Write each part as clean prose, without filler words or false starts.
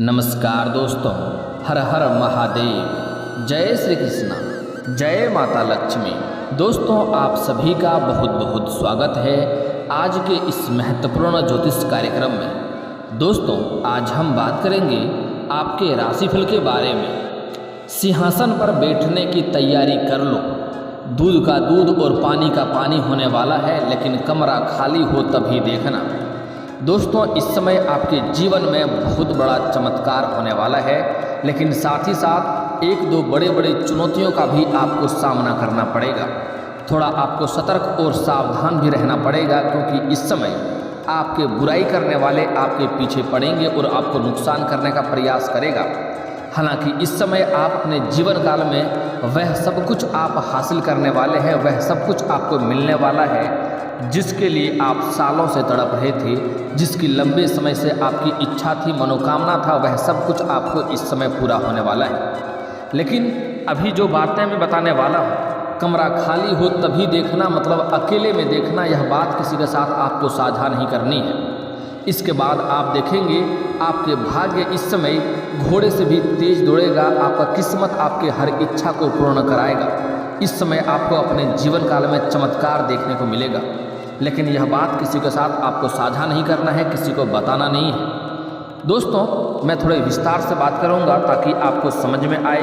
नमस्कार दोस्तों, हर हर महादेव। जय श्री कृष्णा, जय माता लक्ष्मी। दोस्तों, आप सभी का बहुत बहुत स्वागत है आज के इस महत्वपूर्ण ज्योतिष कार्यक्रम में। दोस्तों, आज हम बात करेंगे आपके राशिफल के बारे में। सिंहासन पर बैठने की तैयारी कर लो, दूध का दूध और पानी का पानी होने वाला है, लेकिन कमरा खाली हो तभी देखना। दोस्तों, इस समय आपके जीवन में बहुत बड़ा चमत्कार होने वाला है, लेकिन साथ ही साथ एक दो बड़े बड़े चुनौतियों का भी आपको सामना करना पड़ेगा। थोड़ा आपको सतर्क और सावधान भी रहना पड़ेगा, क्योंकि इस समय आपके बुराई करने वाले आपके पीछे पड़ेंगे और आपको नुकसान करने का प्रयास करेगा। हालांकि इस समय आप अपने जीवन काल में वह सब कुछ आप हासिल करने वाले हैं, वह सब कुछ आपको मिलने वाला है जिसके लिए आप सालों से तड़प रहे थे, जिसकी लंबे समय से आपकी इच्छा थी, मनोकामना था, वह सब कुछ आपको इस समय पूरा होने वाला है। लेकिन अभी जो बातें मैं बताने वाला हूँ, कमरा खाली हो तभी देखना, मतलब अकेले में देखना। यह बात किसी के साथ आपको साझा नहीं करनी है। इसके बाद आप देखेंगे आपके भाग्य इस समय घोड़े से भी तेज दौड़ेगा। आपका किस्मत आपके हर इच्छा को पूर्ण कराएगा। इस समय आपको अपने जीवन काल में चमत्कार देखने को मिलेगा, लेकिन यह बात किसी के साथ आपको साझा नहीं करना है, किसी को बताना नहीं है। दोस्तों, मैं थोड़े विस्तार से बात करूंगा ताकि आपको समझ में आए।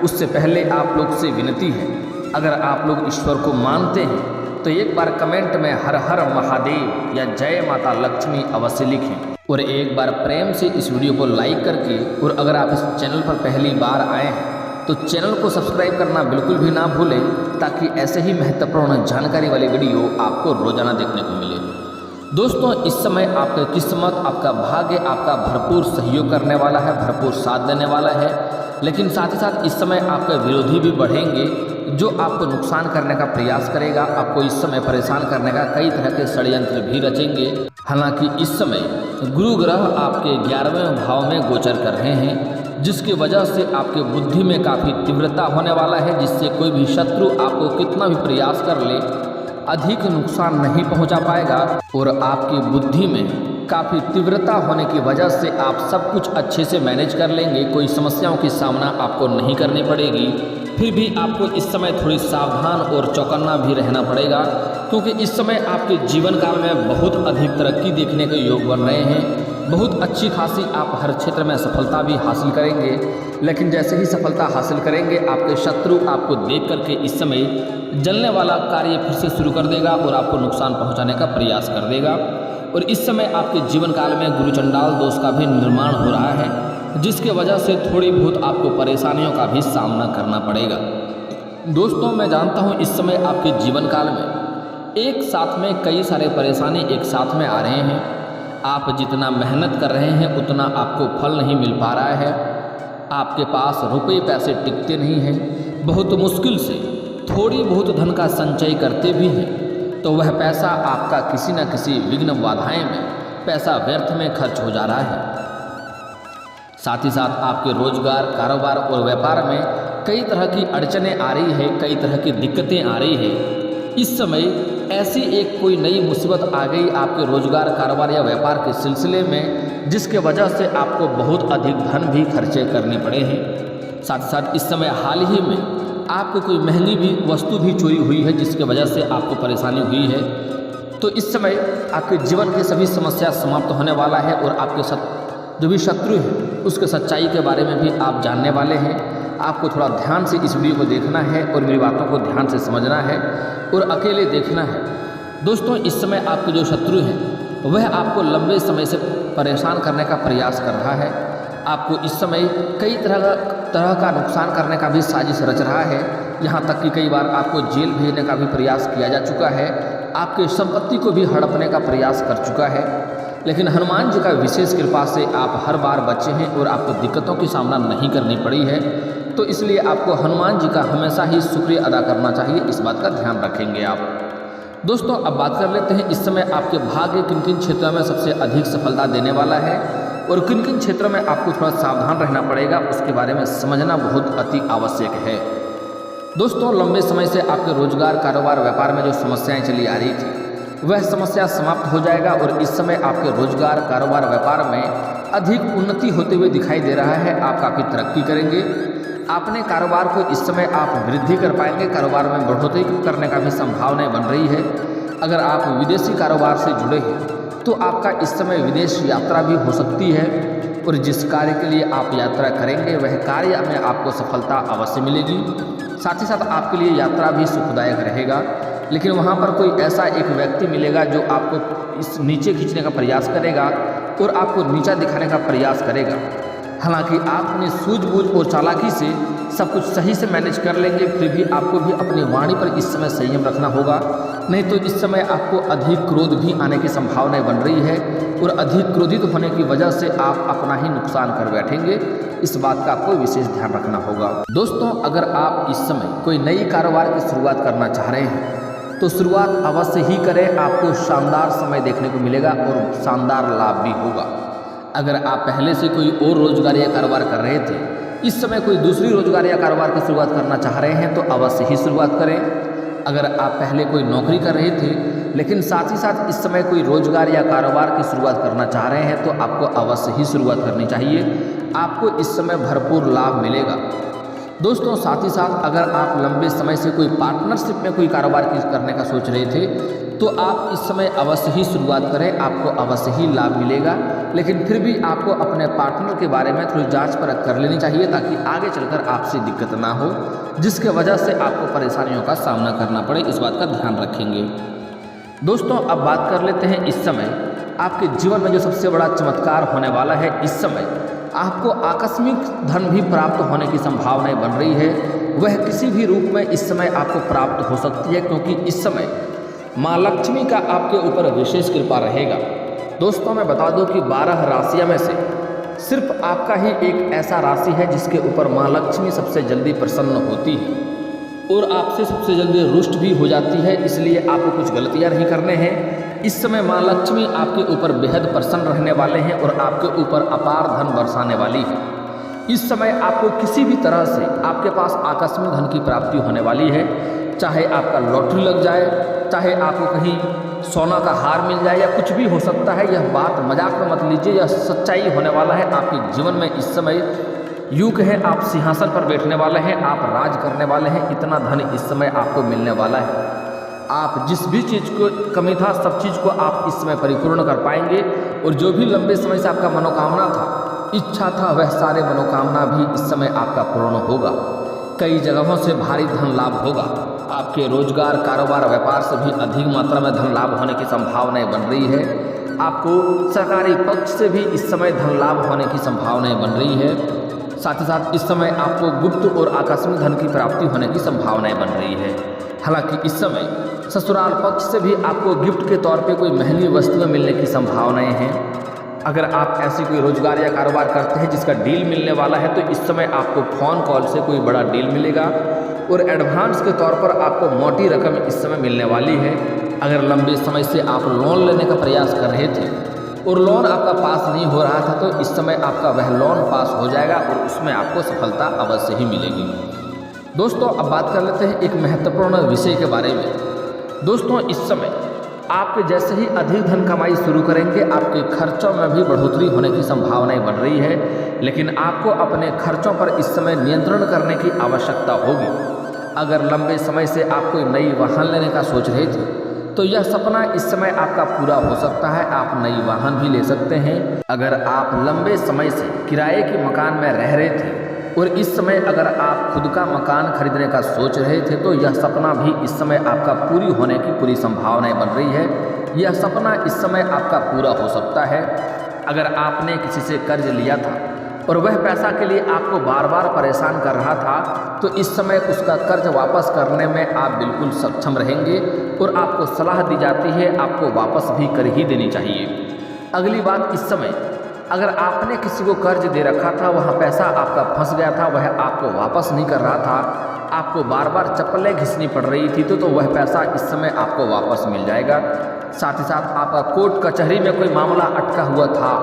उससे पहले आप लोग से विनती है, अगर आप लोग ईश्वर को मानते हैं तो एक बार कमेंट में हर हर महादेव या जय माता लक्ष्मी अवश्य लिखें, और एक बार प्रेम से इस वीडियो को लाइक करके, और अगर आप इस चैनल पर पहली बार आए हैं तो चैनल को सब्सक्राइब करना बिल्कुल भी ना भूलें, ताकि ऐसे ही महत्वपूर्ण जानकारी वाली वीडियो आपको रोजाना देखने को मिले। दोस्तों, इस समय आपका किस्मत, आपका भाग्य आपका भरपूर सहयोग करने वाला है, भरपूर साथ देने वाला है। लेकिन साथ ही साथ इस समय आपके विरोधी भी बढ़ेंगे, जो आपको नुकसान करने का प्रयास करेगा। आपको इस समय परेशान करने का कई तरह के षड्यंत्र भी रचेंगे। हालांकि इस समय गुरु ग्रह आपके 11वें भाव में गोचर कर रहे हैं, जिसकी वजह से आपके बुद्धि में काफ़ी तीव्रता होने वाला है, जिससे कोई भी शत्रु आपको कितना भी प्रयास कर ले, अधिक नुकसान नहीं पहुंचा पाएगा। और आपकी बुद्धि में काफ़ी तीव्रता होने की वजह से आप सब कुछ अच्छे से मैनेज कर लेंगे। कोई समस्याओं की सामना आपको नहीं करनी पड़ेगी। फिर भी आपको इस समय थोड़ी सावधान और चौकन्ना भी रहना पड़ेगा, क्योंकि इस समय आपके जीवन काल में बहुत अधिक तरक्की देखने के योग बन रहे हैं। बहुत अच्छी खासी आप हर क्षेत्र में सफलता भी हासिल करेंगे। लेकिन जैसे ही सफलता हासिल करेंगे, आपके शत्रु आपको देख करके इस समय जलने वाला कार्य फिर से शुरू कर देगा और आपको नुकसान पहुंचाने का प्रयास कर देगा। और इस समय आपके जीवन काल में गुरु चंडाल दोष का भी निर्माण हो रहा है, जिसके वजह से थोड़ी बहुत आपको परेशानियों का भी सामना करना पड़ेगा। दोस्तों, मैं जानता हूँ इस समय आपके जीवन काल में एक साथ में कई सारे परेशानी एक साथ में आ रहे हैं। आप जितना मेहनत कर रहे हैं उतना आपको फल नहीं मिल पा रहा है। आपके पास रुपए पैसे टिकते नहीं हैं। बहुत मुश्किल से थोड़ी बहुत धन का संचय करते भी हैं, तो वह पैसा आपका किसी न किसी विघ्न बाधाएं में पैसा व्यर्थ में खर्च हो जा रहा है। साथ ही साथ आपके रोजगार, कारोबार और व्यापार में कई तरह की अड़चनें आ रही है, कई तरह की दिक्कतें आ रही है। इस समय ऐसी एक कोई नई मुसीबत आ गई आपके रोजगार, कारोबार या व्यापार के सिलसिले में, जिसके वजह से आपको बहुत अधिक धन भी खर्चे करने पड़े हैं। साथ ही साथ इस समय हाल ही में आपको कोई महंगी भी वस्तु भी चोरी हुई है, जिसके वजह से आपको परेशानी हुई है। तो इस समय आपके जीवन की सभी समस्या समाप्त होने वाला है, और आपके जो भी शत्रु है उसके सच्चाई के बारे में भी आप जानने वाले हैं। आपको थोड़ा ध्यान से इस वीडियो को देखना है और मेरी बातों को ध्यान से समझना है और अकेले देखना है। दोस्तों, इस समय आपके जो शत्रु हैं वह आपको लंबे समय से परेशान करने का प्रयास कर रहा है। आपको इस समय कई तरह का नुकसान करने का भी साजिश रच रहा है। यहाँ तक कि कई बार आपको जेल भेजने का भी प्रयास किया जा चुका है। आपके संपत्ति को भी हड़पने का प्रयास कर चुका है। लेकिन हनुमान जी का विशेष कृपा से आप हर बार बचे हैं और आपको दिक्कतों की सामना नहीं करनी पड़ी है। तो इसलिए आपको हनुमान जी का हमेशा ही शुक्रिया अदा करना चाहिए। इस बात का ध्यान रखेंगे आप। दोस्तों, अब बात कर लेते हैं इस समय आपके भाग्य किन किन क्षेत्रों में सबसे अधिक सफलता देने वाला है और किन किन क्षेत्रों में आपको थोड़ा सावधान रहना पड़ेगा, उसके बारे में समझना बहुत अति आवश्यक है। दोस्तों, लंबे समय से आपके रोजगार, कारोबार, व्यापार में जो समस्याएं चली आ रही थी वह समस्या समाप्त हो जाएगा और इस समय आपके रोजगार, कारोबार, व्यापार में अधिक उन्नति होते हुए दिखाई दे रहा है। आप काफ़ी तरक्की करेंगे। अपने कारोबार को इस समय आप वृद्धि कर पाएंगे। कारोबार में बढ़ोतरी करने का भी संभावनाएं बन रही है। अगर आप विदेशी कारोबार से जुड़े हैं तो आपका इस समय विदेश यात्रा भी हो सकती है और जिस कार्य के लिए आप यात्रा करेंगे वह कार्य में आपको सफलता अवश्य मिलेगी। साथ ही साथ आपके लिए यात्रा भी सुखदायक रहेगा, लेकिन वहाँ पर कोई ऐसा एक व्यक्ति मिलेगा जो आपको इस नीचे खींचने का प्रयास करेगा और आपको नीचा दिखाने का प्रयास करेगा। हालांकि आप अपनी सूझबूझ और चालाकी से सब कुछ सही से मैनेज कर लेंगे, फिर भी आपको भी अपनी वाणी पर इस समय संयम रखना होगा, नहीं तो इस समय आपको अधिक क्रोध भी आने की संभावनाएं बन रही है और अधिक क्रोधित होने की वजह से आप अपना ही नुकसान कर बैठेंगे। इस बात का आपको विशेष ध्यान रखना होगा। दोस्तों, अगर आप इस समय कोई नई कारोबार की शुरुआत करना चाह रहे हैं तो शुरुआत अवश्य ही करें। आपको शानदार समय देखने को मिलेगा और शानदार लाभ भी होगा। अगर आप पहले से कोई और रोजगार या कारोबार कर रहे थे, इस समय कोई दूसरी रोजगार या कारोबार की शुरुआत करना चाह रहे हैं तो अवश्य ही शुरुआत करें। अगर आप पहले कोई नौकरी कर रहे थे लेकिन साथ ही साथ इस समय कोई रोजगार या कारोबार की शुरुआत करना चाह रहे हैं तो आपको अवश्य ही शुरुआत करनी चाहिए। आपको इस समय भरपूर लाभ मिलेगा। दोस्तों, साथ ही साथ अगर आप लंबे समय से कोई पार्टनरशिप में कोई कारोबार करने का सोच रहे थे तो आप इस समय अवश्य ही शुरुआत करें। आपको अवश्य ही लाभ मिलेगा, लेकिन फिर भी आपको अपने पार्टनर के बारे में थोड़ी जांच परख कर लेनी चाहिए ताकि आगे चलकर आपसे दिक्कत ना हो, जिसके वजह से आपको परेशानियों का सामना करना पड़े। इस बात का ध्यान रखेंगे। दोस्तों, अब बात कर लेते हैं इस समय आपके जीवन में जो सबसे बड़ा चमत्कार होने वाला है। इस समय आपको आकस्मिक धन भी प्राप्त होने की संभावनाएं बन रही है। वह किसी भी रूप में इस समय आपको प्राप्त हो सकती है, क्योंकि इस समय माँ लक्ष्मी का आपके ऊपर विशेष कृपा रहेगा। दोस्तों, मैं बता दूं कि 12 राशियों में से सिर्फ आपका ही एक ऐसा राशि है जिसके ऊपर माँ लक्ष्मी सबसे जल्दी प्रसन्न होती है और आपसे सबसे जल्दी रुष्ट भी हो जाती है। इसलिए आपको कुछ गलतियां नहीं करने हैं। इस समय माँ लक्ष्मी आपके ऊपर बेहद प्रसन्न रहने वाले हैं और आपके ऊपर अपार धन बरसाने वाली है। इस समय आपको किसी भी तरह से आपके पास आकस्मिक धन की प्राप्ति होने वाली है। चाहे आपका लॉटरी लग जाए, चाहे आपको कहीं सोना का हार मिल जाए या कुछ भी हो सकता है। यह बात मजाक में मत लीजिए, यह सच्चाई होने वाला है। आपके जीवन में इस समय युग है, आप सिंहासन पर बैठने वाले हैं, आप राज करने वाले हैं। इतना धन इस समय आपको मिलने वाला है। आप जिस भी चीज़ को कमी था सब चीज़ को आप इस समय परिपूर्ण कर पाएंगे और जो भी लंबे समय से आपका मनोकामना था, इच्छा था, वह सारे मनोकामना भी इस समय आपका पूर्ण होगा। कई जगहों से भारी धन लाभ होगा। आपके रोजगार, कारोबार, व्यापार से भी अधिक मात्रा में धन लाभ होने की संभावनाएं बन रही है। आपको सरकारी पक्ष से भी इस समय धन लाभ होने की संभावनाएं बन रही है। साथ ही साथ इस समय आपको गुप्त और आकस्मिक धन की प्राप्ति होने की संभावनाएं बन रही है। हालांकि इस समय ससुराल पक्ष से भी आपको गिफ्ट के तौर पे कोई महंगी वस्तुएं मिलने की संभावनाएं हैं। अगर आप ऐसी कोई रोजगार या कारोबार करते हैं जिसका डील मिलने वाला है तो इस समय आपको फ़ोन कॉल से कोई बड़ा डील मिलेगा और एडवांस के तौर पर आपको मोटी रकम इस समय मिलने वाली है। अगर लंबे समय से आप लोन लेने का प्रयास कर रहे थे और लोन आपका पास नहीं हो रहा था तो इस समय आपका वह लोन पास हो जाएगा और उसमें आपको सफलता अवश्य ही मिलेगी। दोस्तों, अब बात कर लेते हैं एक महत्वपूर्ण विषय के बारे में। दोस्तों, इस समय आपके जैसे ही अधिक धन कमाई शुरू करेंगे, आपके खर्चों में भी बढ़ोतरी होने की संभावनाएं बन रही है, लेकिन आपको अपने खर्चों पर इस समय नियंत्रण करने की आवश्यकता होगी। अगर लंबे समय से आप कोई नई वाहन लेने का सोच रहे थे तो यह सपना इस समय आपका पूरा हो सकता है। आप नई वाहन भी ले सकते हैं। अगर आप लंबे समय से किराए के मकान में रह रहे थे और इस समय अगर आप खुद का मकान खरीदने का सोच रहे थे तो यह सपना भी इस समय आपका पूरी होने की पूरी संभावनाएं बन रही है। यह सपना इस समय आपका पूरा हो सकता है। अगर आपने किसी से कर्ज लिया था और वह पैसा के लिए आपको बार बार परेशान कर रहा था तो इस समय उसका कर्ज वापस करने में आप बिल्कुल सक्षम रहेंगे और आपको सलाह दी जाती है आपको वापस भी कर ही देनी चाहिए। अगली बात, इस समय अगर आपने किसी को कर्ज दे रखा था, वहाँ पैसा आपका फंस गया था, वह आपको वापस नहीं कर रहा था, आपको बार बार चप्पलें घिसनी पड़ रही थी तो वह पैसा इस समय आपको वापस मिल जाएगा। साथ ही साथ आपका कोर्ट कचहरी में कोई मामला अटका हुआ था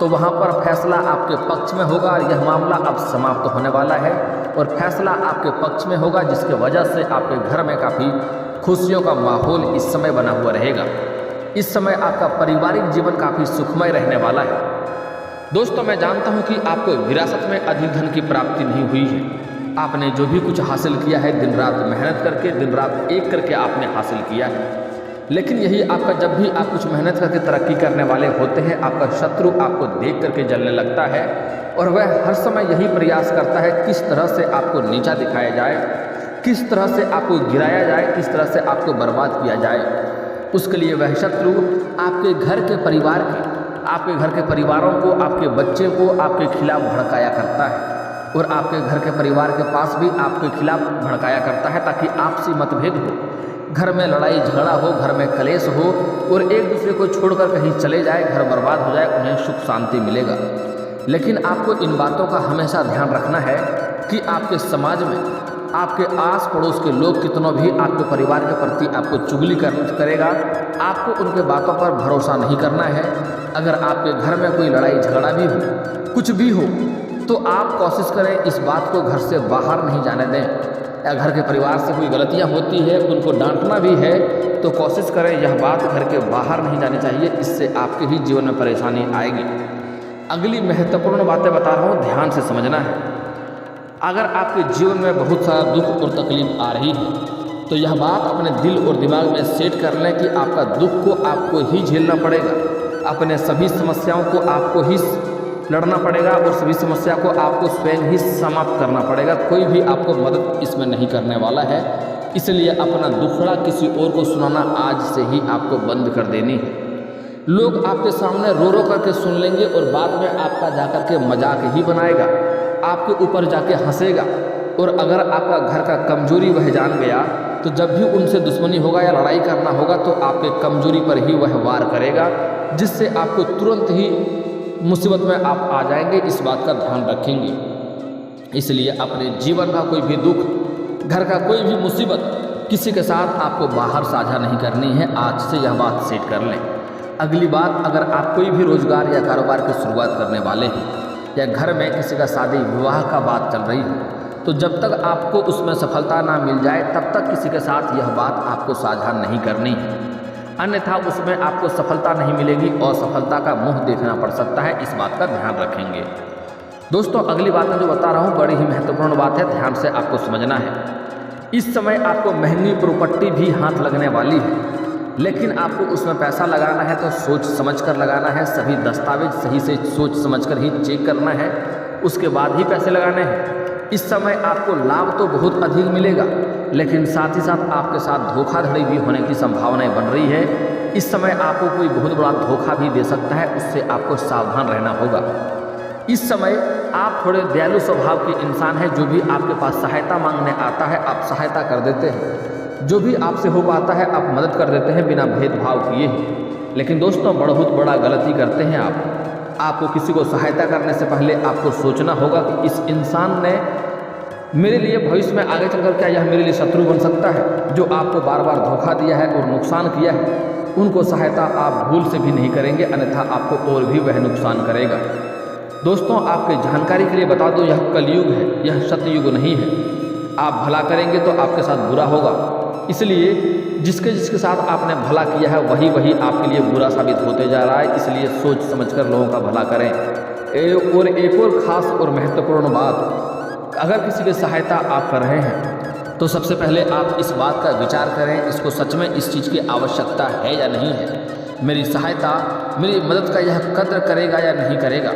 तो वहाँ पर फैसला आपके पक्ष में होगा। यह मामला अब समाप्त होने वाला है और फैसला आपके पक्ष में होगा, जिसके वजह से आपके घर में काफ़ी खुशियों का माहौल इस समय बना हुआ रहेगा। इस समय आपका पारिवारिक जीवन काफ़ी सुखमय रहने वाला है। दोस्तों, मैं जानता हूं कि आपको विरासत में अधिक धन की प्राप्ति नहीं हुई है। आपने जो भी कुछ हासिल किया है दिन रात मेहनत करके, दिन रात एक करके आपने हासिल किया है। लेकिन यही आपका, जब भी आप कुछ मेहनत करके तरक्की करने वाले होते हैं, आपका शत्रु आपको देख करके जलने लगता है और वह हर समय यही प्रयास करता है किस तरह से आपको नीचा दिखाया जाए, किस तरह से आपको गिराया जाए, किस तरह से आपको बर्बाद किया जाए। उसके लिए वह शत्रु आपके घर के परिवार के, आपके घर के परिवारों को, आपके बच्चे को आपके खिलाफ भड़काया करता है और आपके घर के परिवार के पास भी आपके खिलाफ भड़काया करता है ताकि आपसी मतभेद हो, घर में लड़ाई झगड़ा हो, घर में कलेश हो और एक दूसरे को छोड़कर कहीं चले जाए, घर बर्बाद हो जाए, उन्हें सुख शांति मिलेगा। लेकिन आपको इन बातों का हमेशा ध्यान रखना है कि आपके समाज में आपके आस पड़ोस के लोग कितनों भी आपके परिवार के प्रति आपको चुगली करेगा, आपको उनके बातों पर भरोसा नहीं करना है। अगर आपके घर में कोई लड़ाई झगड़ा भी हो, कुछ भी हो, तो आप कोशिश करें इस बात को घर से बाहर नहीं जाने दें। या घर के परिवार से कोई गलतियां होती है, उनको डांटना भी है, तो कोशिश करें यह बात घर के बाहर नहीं जानी चाहिए। इससे आपके ही जीवन में परेशानी आएगी। अगली महत्वपूर्ण बातें बता रहा हूँ, ध्यान से समझना है। अगर आपके जीवन में बहुत सारा दुख और तकलीफ आ रही है तो यह बात अपने दिल और दिमाग में सेट कर लें कि आपका दुख को आपको ही झेलना पड़ेगा, अपने सभी समस्याओं को आपको ही लड़ना पड़ेगा और सभी समस्या को आपको स्वयं ही समाप्त करना पड़ेगा। कोई भी आपको मदद इसमें नहीं करने वाला है। इसलिए अपना दुखड़ा किसी और को सुनाना आज से ही आपको बंद कर देनी है। लोग आपके सामने रो रो करके सुन लेंगे और बाद में आपका जाकर के मजाक ही बनाएगा, आपके ऊपर जाके हंसेगा। और अगर आपका घर का कमजोरी वह जान गया तो जब भी उनसे दुश्मनी होगा या लड़ाई करना होगा तो आपके कमजोरी पर ही वह वार करेगा, जिससे आपको तुरंत ही मुसीबत में आप आ जाएंगे। इस बात का ध्यान रखेंगे। इसलिए अपने जीवन का कोई भी दुख, घर का कोई भी मुसीबत किसी के साथ आपको बाहर साझा नहीं करनी है। आज से यह बात सेट कर लें। अगली बात, अगर आप कोई भी रोजगार या कारोबार की शुरुआत करने वाले हैं या घर में किसी का शादी विवाह का बात चल रही है, तो जब तक आपको उसमें सफलता ना मिल जाए तब तक किसी के साथ यह बात आपको साझा नहीं करनी है, अन्यथा उसमें आपको सफलता नहीं मिलेगी और सफलता का मुंह देखना पड़ सकता है। इस बात का ध्यान रखेंगे। दोस्तों, अगली बात मैं जो बता रहा हूँ बड़ी ही महत्वपूर्ण बात है, ध्यान से आपको समझना है। इस समय आपको महंगी प्रॉपर्टी भी हाथ लगने वाली है, लेकिन आपको उसमें पैसा लगाना है तो सोच समझ कर लगाना है। सभी दस्तावेज सही से सोच समझ कर ही चेक करना है, उसके बाद ही पैसे लगाने हैं। इस समय आपको लाभ तो बहुत अधिक मिलेगा, लेकिन साथ ही साथ आपके साथ धोखाधड़ी भी होने की संभावनाएं बन रही है। इस समय आपको कोई बहुत बड़ा धोखा भी दे सकता है, उससे आपको सावधान रहना होगा। इस समय आप थोड़े दयालु स्वभाव के इंसान हैं। जो भी आपके पास सहायता मांगने आता है आप सहायता कर देते हैं, जो भी आपसे हो पाता है आप मदद कर देते हैं बिना भेदभाव किए ही। लेकिन दोस्तों, बहुत बड़ा गलती करते हैं आप। आपको किसी को सहायता करने से पहले आपको सोचना होगा कि इस इंसान ने मेरे लिए भविष्य में आगे चलकर क्या यह मेरे लिए शत्रु बन सकता है। जो आपको बार बार धोखा दिया है और नुकसान किया है, उनको सहायता आप भूल से भी नहीं करेंगे, अन्यथा आपको और भी वह नुकसान करेगा। दोस्तों, आपके जानकारी के लिए बता दो, यह कलयुग है, यह सतयुग नहीं है। आप भला करेंगे तो आपके साथ बुरा होगा, इसलिए जिसके साथ आपने भला किया है वही आपके लिए बुरा साबित होते जा रहा है। इसलिए सोच समझकर लोगों का भला करें। और एक और ख़ास और महत्वपूर्ण बात, अगर किसी की सहायता आप कर रहे हैं तो सबसे पहले आप इस बात का विचार करें, इसको सच में इस चीज़ की आवश्यकता है या नहीं है। मेरी सहायता, मेरी मदद का यह कद्र करेगा या नहीं करेगा।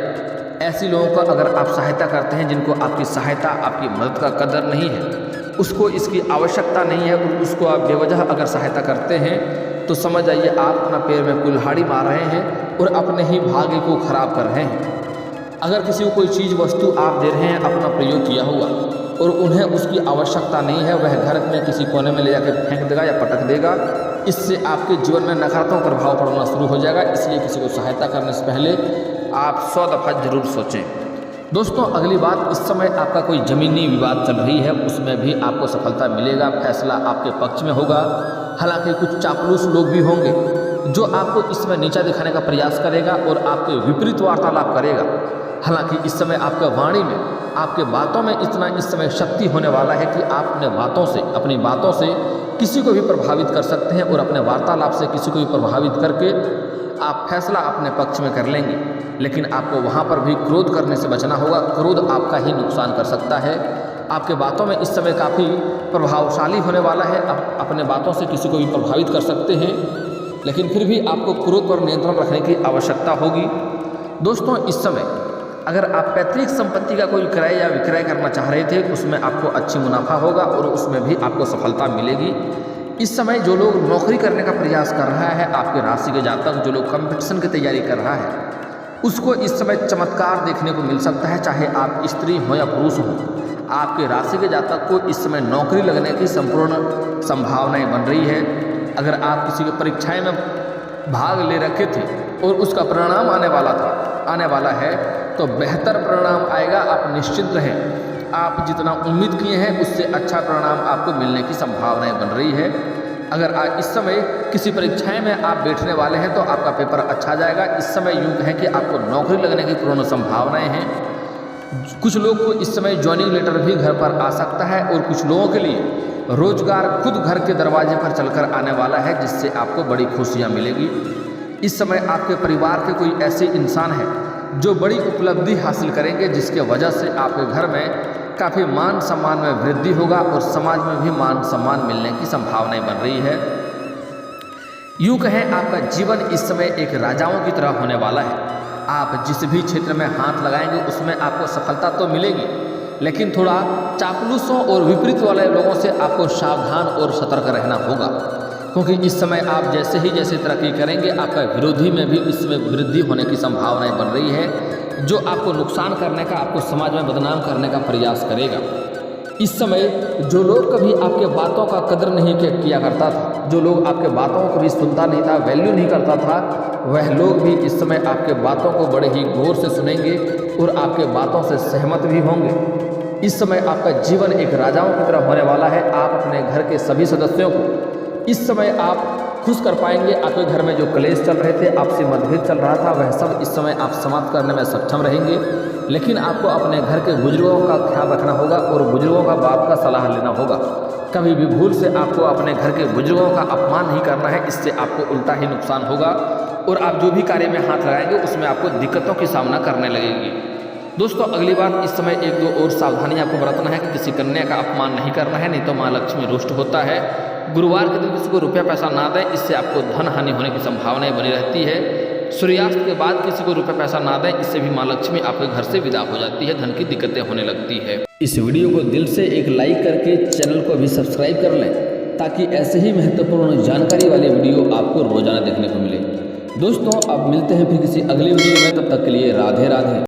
ऐसी लोगों का अगर आप सहायता करते हैं जिनको आपकी सहायता, आपकी मदद का कदर नहीं है, उसको इसकी आवश्यकता नहीं है और उसको आप बेवजह अगर सहायता करते हैं तो समझ जाइए आप अपना पैर में कुल्हाड़ी मार रहे हैं और अपने ही भाग्य को खराब कर रहे हैं। अगर किसी को कोई चीज़ वस्तु आप दे रहे हैं अपना प्रयोग किया हुआ और उन्हें उसकी आवश्यकता नहीं है, वह घर में किसी कोने में ले जाकर फेंक देगा या पटक देगा, इससे आपके जीवन में नकारात्मक प्रभाव पड़ना शुरू हो जाएगा। इसलिए किसी को सहायता करने से पहले आप 100 दफ़ा जरूर सोचें। दोस्तों, अगली बात, इस समय आपका कोई ज़मीनी विवाद चल रही है, उसमें भी आपको सफलता मिलेगा, फैसला आपके पक्ष में होगा। हालांकि कुछ चापलूस लोग भी होंगे जो आपको इसमें नीचा दिखाने का प्रयास करेगा और आपके विपरीत वार्तालाप करेगा। हालांकि इस समय आपका वाणी में, आपके बातों में इतना इस समय शक्ति होने वाला है कि आप अपनी बातों से किसी को भी प्रभावित कर सकते हैं और अपने वार्तालाप से किसी को भी प्रभावित करके आप फैसला अपने पक्ष में कर लेंगे। लेकिन आपको वहाँ पर भी क्रोध करने से बचना होगा। क्रोध आपका ही नुकसान कर सकता है। आपके बातों में इस समय काफ़ी प्रभावशाली होने वाला है। आप अपने बातों से किसी को भी प्रभावित कर सकते हैं, लेकिन फिर भी आपको क्रोध पर नियंत्रण रखने की आवश्यकता होगी। दोस्तों, इस समय अगर आप पैतृक संपत्ति का कोई क्रय या विक्रय करना चाह रहे थे, उसमें आपको अच्छी मुनाफा होगा और उसमें भी आपको सफलता मिलेगी। इस समय जो लोग नौकरी करने का प्रयास कर रहा है, आपके राशि के जातक जो लोग कंपटीशन की तैयारी कर रहा है, उसको इस समय चमत्कार देखने को मिल सकता है। चाहे आप स्त्री हो या पुरुष हो, आपके राशि के जातक को इस समय नौकरी लगने की संपूर्ण संभावनाएं बन रही है। अगर आप किसी की परीक्षाएं में भाग ले रखे थे और उसका परिणाम आने वाला है, तो बेहतर परिणाम आएगा। आप निश्चिंत रहें। आप जितना उम्मीद किए हैं उससे अच्छा परिणाम आपको मिलने की संभावनाएं बन रही है। अगर आप इस समय किसी परीक्षाएं में आप बैठने वाले हैं तो आपका पेपर अच्छा जाएगा। इस समय यूँ कहें कि आपको नौकरी लगने की पूर्ण संभावनाएं हैं। कुछ लोग को इस समय ज्वाइनिंग लेटर भी घर पर आ सकता है और कुछ लोगों के लिए रोजगार खुद घर के दरवाजे पर चलकर आने वाला है, जिससे आपको बड़ी खुशियाँ मिलेगी। इस समय आपके परिवार के कोई ऐसे इंसान हैं जो बड़ी उपलब्धि हासिल करेंगे, जिसके वजह से आपके घर में काफ़ी मान सम्मान में वृद्धि होगा और समाज में भी मान सम्मान मिलने की संभावनाएं बन रही है। यूँ कहें आपका जीवन इस समय एक राजाओं की तरह होने वाला है। आप जिस भी क्षेत्र में हाथ लगाएंगे उसमें आपको सफलता तो मिलेगी, लेकिन थोड़ा चापलूसों और विपरीत वाले लोगों से आपको सावधान और सतर्क रहना होगा, क्योंकि इस समय आप जैसे तरक्की करेंगे, आपका विरोधी में भी इसमें वृद्धि होने की संभावनाएं बन रही है, जो आपको नुकसान करने का, आपको समाज में बदनाम करने का प्रयास करेगा। इस समय जो लोग कभी आपके बातों का कदर नहीं किया करता था, जो लोग आपके बातों को कभी सुनता नहीं था, वैल्यू नहीं करता था, वह लोग भी इस समय आपके बातों को बड़े ही गौर से सुनेंगे और आपके बातों से सहमत भी होंगे। इस समय आपका जीवन एक राजाओं की तरह होने वाला है। आप अपने घर के सभी सदस्यों को इस समय आप खुश कर पाएंगे। आपके घर में जो क्लेश चल रहे थे, आपसे मतभेद चल रहा था, वह सब इस समय आप समाप्त करने में सक्षम रहेंगे। लेकिन आपको अपने घर के बुजुर्गों का ख्याल रखना होगा और बुजुर्गों का बात का सलाह लेना होगा। कभी भी भूल से आपको अपने घर के बुजुर्गों का अपमान नहीं करना है, इससे आपको उल्टा ही नुकसान होगा और आप जो भी कार्य में हाथ लगाएंगे उसमें आपको दिक्कतों की सामना करने लगेगी। दोस्तों, अगली बात, इस समय एक दो और सावधानी आपको बरतना है कि किसी कन्या का अपमान नहीं करना है, नहीं तो माँ लक्ष्मी रुष्ट होता है। गुरुवार के दिन किसी को रुपया पैसा ना दें, इससे आपको धन हानि होने की संभावनाएं बनी रहती है। सूर्यास्त के बाद किसी को रुपया पैसा ना दें, इससे भी माँ लक्ष्मी आपके घर से विदा हो जाती है, धन की दिक्कतें होने लगती है। इस वीडियो को दिल से एक लाइक करके चैनल को भी सब्सक्राइब कर लें, ताकि ऐसे ही महत्वपूर्ण जानकारी वाले वीडियो आपको रोजाना देखने को मिले। दोस्तों, अब मिलते हैं फिर किसी अगले वीडियो में, तब तक के लिए राधे राधे।